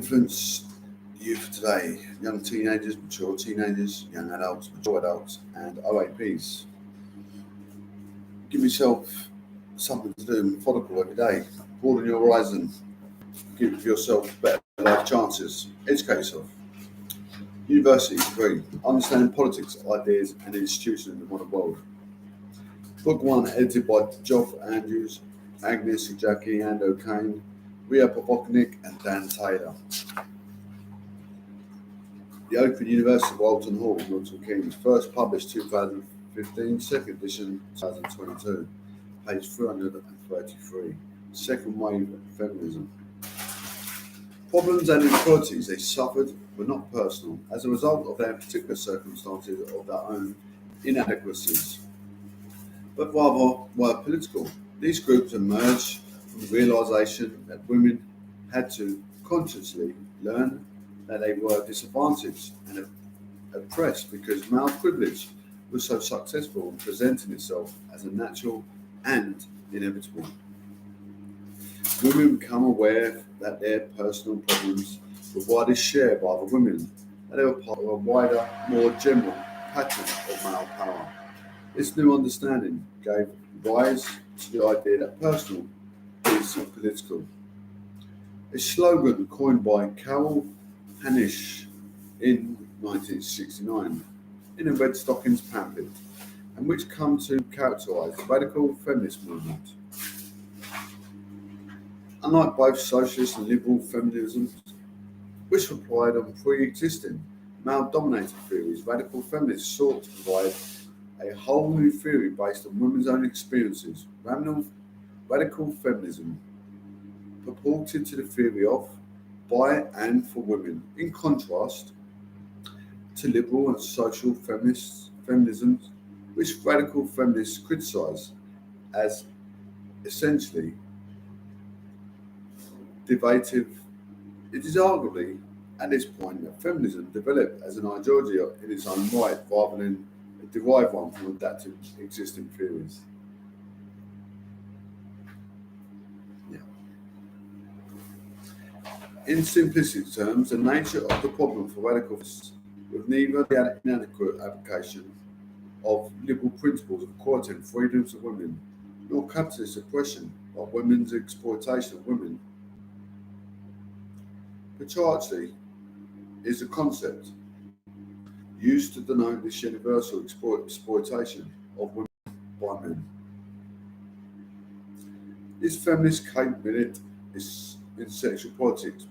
influence youth today? Young teenagers, mature teenagers, young adults, mature adults, and OAPs. Give yourself something to do, methodical every day. Broaden your horizon. Give yourself better life chances. Educate yourself. University degree. Understanding politics, ideas, and institutions in the modern world. Book 1, edited by Geoff Andrews, Agnes Jackie, and O'Kane, Ria Povoknik, and Dan Taylor. The Open University of Walton Hall, Milton Keynes, first published 2015, second edition 2022, page 333. Second wave feminism. Problems and inequalities they suffered were not personal, as a result of their particular circumstances of their own inadequacies, but rather were political. These groups emerged from the realization that women had to consciously learn that they were disadvantaged and oppressed because male privilege was so successful in presenting itself as a natural and inevitable. Women become aware that their personal problems were widely shared by other women, that they were part of a wider, more general pattern of male power. This new understanding gave rise to the idea that personal is political. A slogan coined by Carol Hanisch in 1969 in a Red Stockings pamphlet, and which come to characterize the radical feminist movement. Unlike both socialist and liberal feminisms, which relied on pre-existing male-dominated theories, radical feminists sought to provide a whole new theory based on women's own experiences. Radical feminism purported to the theory of, by and for women, in contrast to liberal and social feminisms, which radical feminists criticize as essentially divisive. It is arguably at this point that feminism developed as an ideology in its own right rather than a derived one from adapting existing theories. In simplistic terms, the nature of the problem for radical feminists was neither the inadequate application of liberal principles of equality and freedoms of women, nor capitalist oppression of women's exploitation of women. Patriarchy is a concept used to denote this universal exploitation of women by men. This feminist capability is in sexual politics.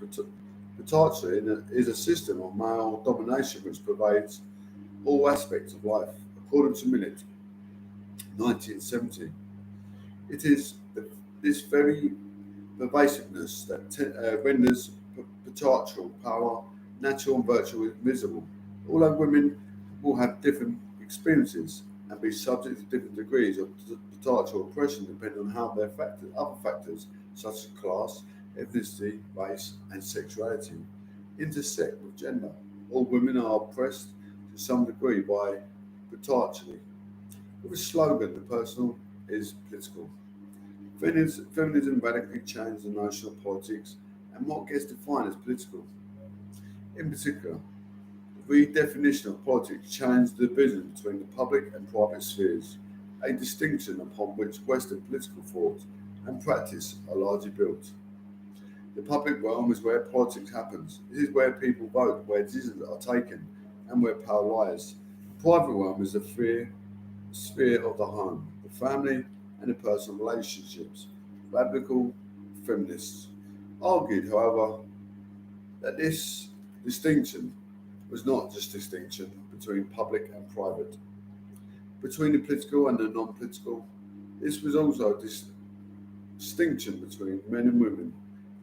Patriarchy is a system of male domination which pervades all aspects of life. According to Millett, 1970, it is this very pervasiveness that renders patriarchal power natural and virtual invisible. Although women will have different experiences and be subject to different degrees of patriarchal oppression depending on how their other factors such as class, ethnicity, race, and sexuality intersect with gender. All women are oppressed to some degree by patriarchy. With a slogan, the personal is political. Feminism radically changed the notion of politics and what gets defined as political. In particular, the redefinition of politics changed the division between the public and private spheres, a distinction upon which Western political thought and practice are largely built. The public realm is where politics happens. This is where people vote, where decisions are taken, and where power lies. The private realm is the sphere of the home, the family, and the personal relationships. Radical feminists argued, however, that this distinction was not just distinction between public and private, between the political and the non-political. This was also a distinction between men and women.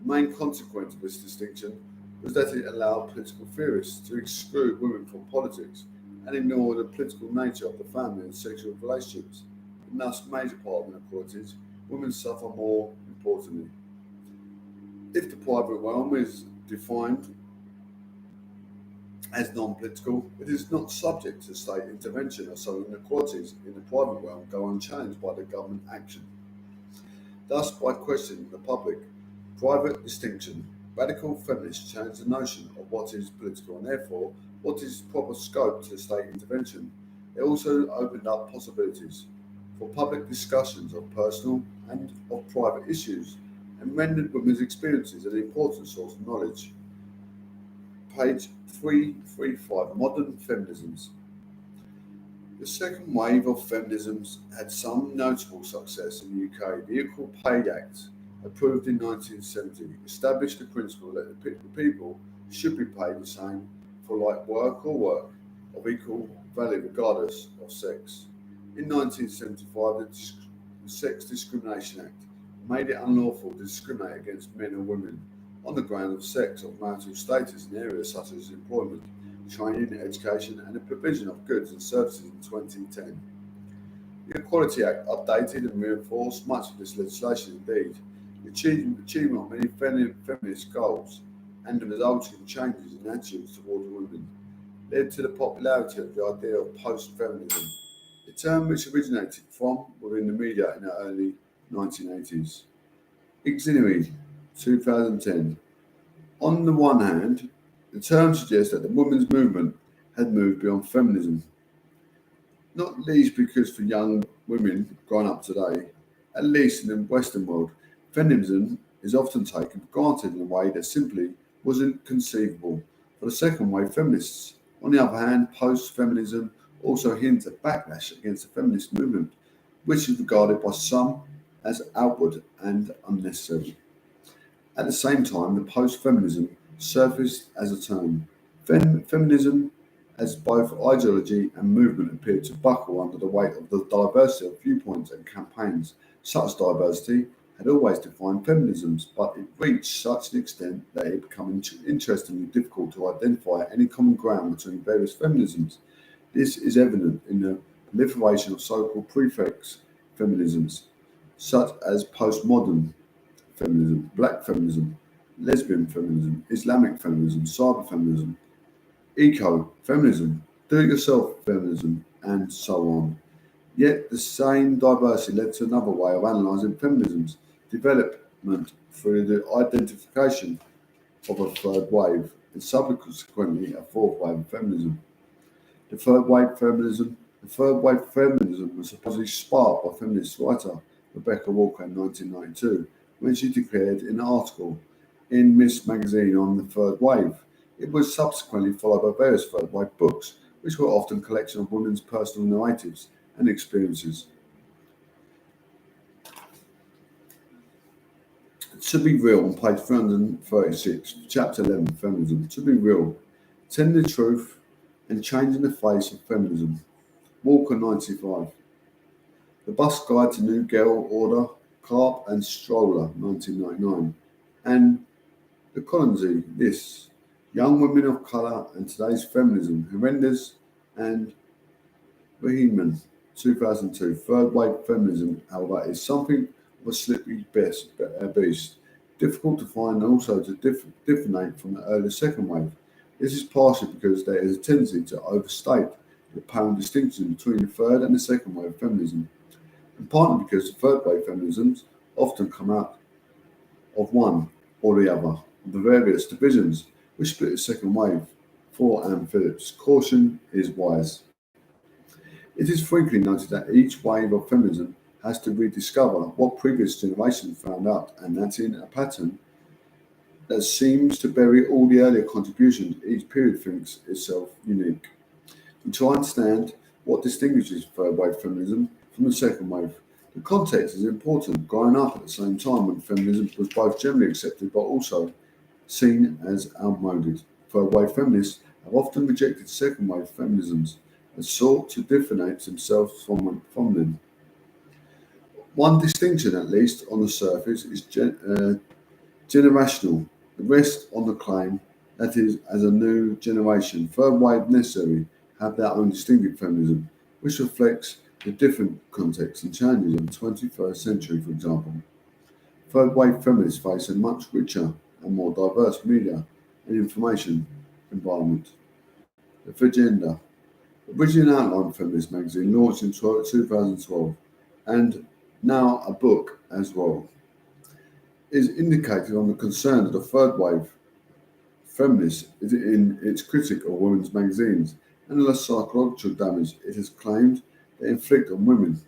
The main consequence of this distinction was that it allowed political theorists to exclude women from politics and ignore the political nature of the family and sexual relationships. In thus major part of inequalities, women suffer more importantly. If the private realm is defined as non-political, it is not subject to state intervention, and so inequalities in the private realm go unchanged by the government action. Thus, by questioning the public private distinction, Radical feminists challenge the notion of what is political and therefore what is proper scope to state intervention. They also opened up possibilities for public discussions of personal and of private issues and rendered women's experiences an important source of knowledge. Page 335 Modern Feminisms. The second wave of feminisms had some notable success in the UK. The Equal Pay Act, approved in 1970, established the principle that the people should be paid the same for like work or work of equal value regardless of sex. In 1975, the Sex Discrimination Act made it unlawful to discriminate against men or women on the ground of sex or marital status in areas such as employment, training, education, and the provision of goods and services in 2010. The Equality Act updated and reinforced much of this legislation indeed. The achievement of many feminist goals and the resulting changes in attitudes towards women led to the popularity of the idea of post-feminism, a term which originated from within the media in the early 1980s. Ixineri, 2010. On the one hand, the term suggests that the women's movement had moved beyond feminism, not least because for young women growing up today, at least in the Western world, feminism is often taken for granted in a way that simply wasn't conceivable. For the second wave feminists, on the other hand, post-feminism also hints at backlash against the feminist movement, which is regarded by some as outward and unnecessary. At the same time, the post-feminism surfaced as a term. Feminism as both ideology and movement appeared to buckle under the weight of the diversity of viewpoints and campaigns. Such diversity had always defined feminisms, but it reached such an extent that it became interestingly difficult to identify any common ground between various feminisms. This is evident in the proliferation of so-called prefix feminisms, such as postmodern feminism, black feminism, lesbian feminism, Islamic feminism, cyber feminism, eco-feminism, do-it-yourself feminism, and so on. Yet the same diversity led to another way of analysing feminism's development through the identification of a third wave, and subsequently a fourth wave of feminism. The third wave feminism was supposedly sparked by feminist writer Rebecca Walker in 1992, when she declared in an article in Miss magazine on the third wave. It was subsequently followed by various third wave books, which were often collections of women's personal narratives and experiences. To be real, on page 336, chapter 11, Feminism. To be real, telling the truth and changing the face of feminism. Walker, 95. The Bus Guide to New Girl Order, Carp and Stroller, 1999. And The Colonsy, This, Young Women of Colour and Today's Feminism, Horrendous and Vehement, 2002. Third wave feminism, however, is something of a slippery beast, difficult to find and also to differentiate from the early second wave. This is partially because there is a tendency to overstate the apparent distinction between the third and the second wave of feminism, and partly because the third wave feminisms often come out of one or the other of the various divisions which split the second wave. For Anne Phillips, caution is wise. It is frequently noted that each wave of feminism has to rediscover what previous generations found out, and that in a pattern that seems to bury all the earlier contributions, each period thinks itself unique. We try and understand what distinguishes third wave feminism from the second wave. The context is important. Growing up at the same time when feminism was both generally accepted but also seen as outmoded. Third wave feminists have often rejected second wave feminisms and sought to differentiate themselves from them. One distinction, at least on the surface, is generational. The rest on the claim that is, as a new generation, third wave necessarily have their own distinctive feminism, which reflects the different contexts and challenges of the 21st century, for example. Third wave feminists face a much richer and more diverse media and information environment. The Agenda. Originally an outline feminist magazine launched in 2012 and now a book as well. is indicated on the concern of the third wave feminist in its critique of women's magazines and the psychological damage it has claimed they inflict on women.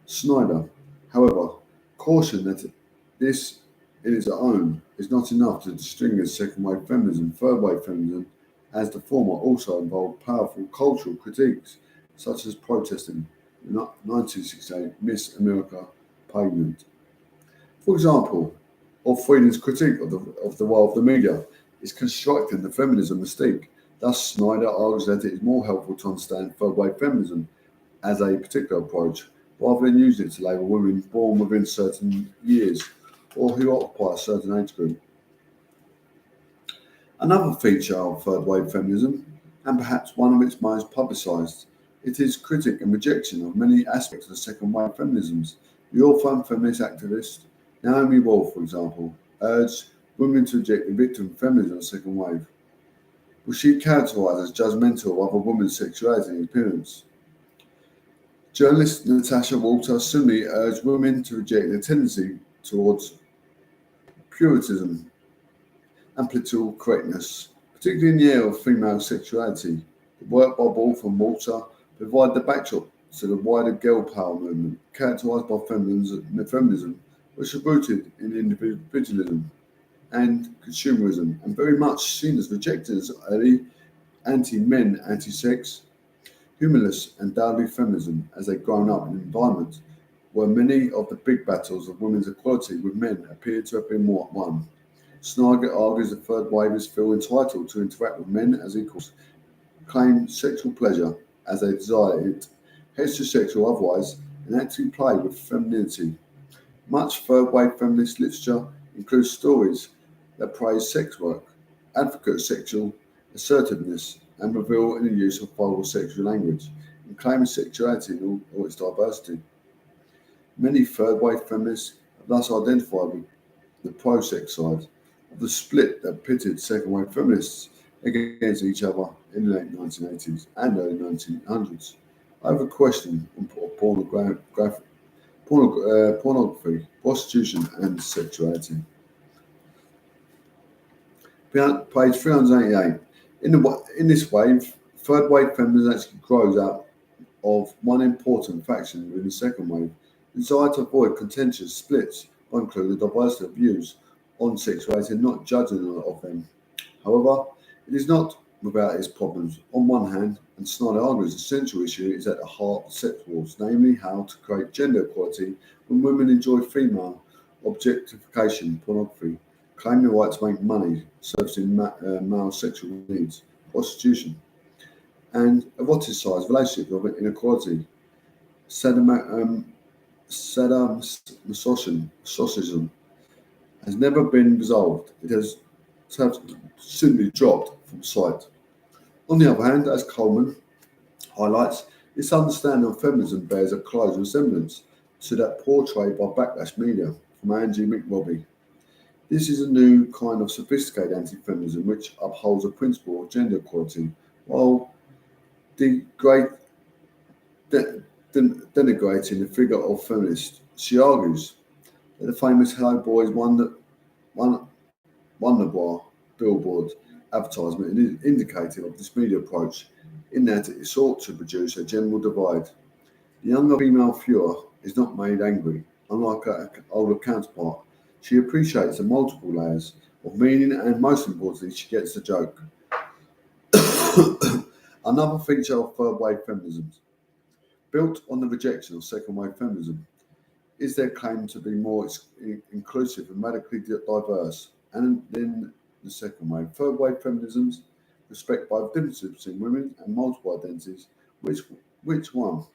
Snyder, however, cautioned that this in its own is not enough to distinguish second wave feminism, third wave feminism, as the former also involved powerful cultural critiques, such as protesting the 1968 Miss America pavement. For example, of Freedom's critique of the role of the media is constructing the feminism mystique. Thus, Snyder argues that it is more helpful to understand third wave feminism as a particular approach, rather than using it to label women born within certain years or who occupy a certain age group. Another feature of third wave feminism, and perhaps one of its most publicised, it is critique and rejection of many aspects of second wave feminisms. The author and feminist activist Naomi Wolf, for example, urged women to reject the victim feminism of the second wave, which she characterised as judgmental of other women's sexuality and appearance. Journalist Natasha Walter similarly urged women to reject the tendency towards puritanism and political correctness, particularly in the area of female sexuality. The work by Wolf and Walter provided the backdrop to the wider girl power movement, characterised by feminism, which is rooted in individualism and consumerism, and very much seen as rejected as early anti-men, anti-sex, humorless and dowdy feminism as they'd grown up in an environment where many of the big battles of women's equality with men appeared to have been won. Snyder argues the third wavers feel entitled to interact with men as equals, claim sexual pleasure as they desire it, heterosexual or otherwise, and actively play with femininity. Much third wave feminist literature includes stories that praise sex work, advocate sexual assertiveness, and reveal in the use of vulgar sexual language, and claiming sexuality in all its diversity. Many third wave feminists have thus identified with the pro-sex side of the split that pitted second wave feminists against each other in the late 1980s and early 1900s over question on pornography, prostitution, and sexuality. Page 388. In this wave, third wave feminism actually grows out of one important faction within the second wave, the desire to avoid contentious splits by including the diversity of views on sexuality and not judging of them. However, it is not without its problems. On one hand, and Snyder argues the central issue is at the heart of sex wars, namely how to create gender equality when women enjoy female objectification, pornography, claim the right to make money servicing male sexual needs, prostitution, and eroticised relationship of inequality, sadomasochism has never been resolved. It has simply dropped from sight. On the other hand, as Coleman highlights, this understanding of feminism bears a close resemblance to that portrayed by backlash media from Angie McRobbie. This is a new kind of sophisticated anti-feminism which upholds the principle of gender equality while denigrating the figure of feminist. She argues that the famous Hello Boys Wonderbar billboard advertisement is indicative of this media approach in that it sought to produce a general divide. The younger female viewer is not made angry, unlike her older counterpart. She appreciates the multiple layers of meaning and most importantly, she gets the joke. Another feature of third wave feminism, built on the rejection of second wave feminism, is their claim to be more inclusive and radically diverse. And then the second wave, third wave feminisms respect both differences between women and multiple identities, which one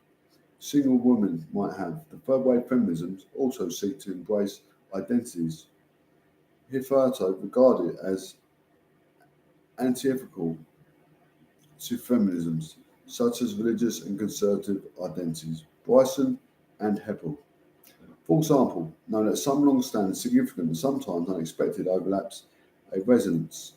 single woman might have. The third wave feminisms also seek to embrace identities hitherto regarded as antithetical to feminisms, such as religious and conservative identities. Bryson and Heppel, for example, know that some long-standing, significant, and sometimes unexpected overlaps a resonance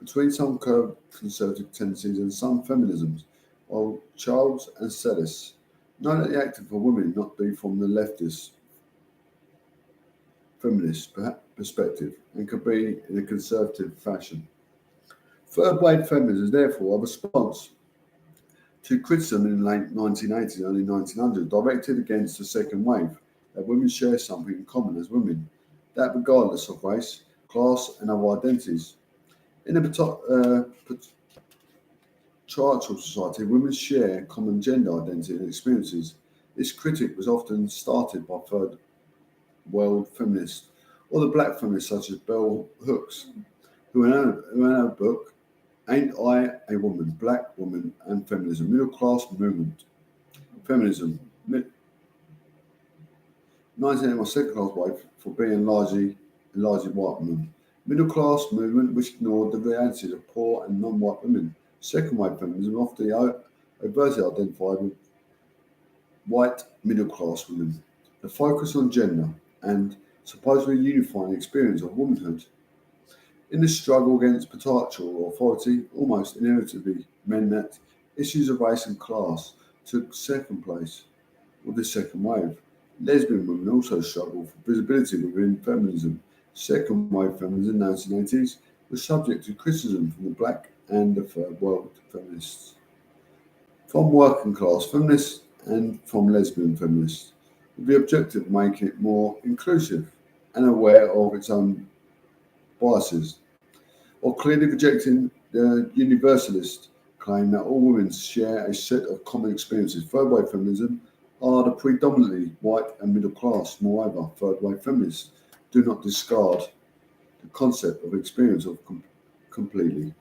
between some conservative tendencies and some feminisms, while Charles and Sellis know that the active for women not be from the leftist feminist perspective and could be in a conservative fashion. Third wave feminism is therefore a response to criticism in the late 1980s and early 1900s directed against the second wave that women share something in common as women, that regardless of race, class, and other identities. In a patriarchal society, women share common gender identity and experiences. This critique was often started by third world feminists or the black feminists such as Bell Hooks, who in her book, Ain't I a Woman, Black Woman and Feminism, Middle Class Movement. Feminism, 1981 second class wave for being largely white women. Middle class movement which ignored the realities of poor and non-white women. Second wave feminism often overtly identified with white middle class women. The focus on gender and supposedly unifying experience of womanhood. In the struggle against patriarchal authority, almost inevitably meant that issues of race and class took second place with the second wave. Lesbian women also struggled for visibility within feminism. Second wave feminism in the 1980s was subject to criticism from the black and the third world feminists. From working class feminists and from lesbian feminists, with the objective of making it more inclusive and aware of its own biases, or clearly rejecting the universalist claim that all women share a set of common experiences. Third wave feminism are the predominantly white and middle class. Moreover, third wave feminists do not discard the concept of experience completely.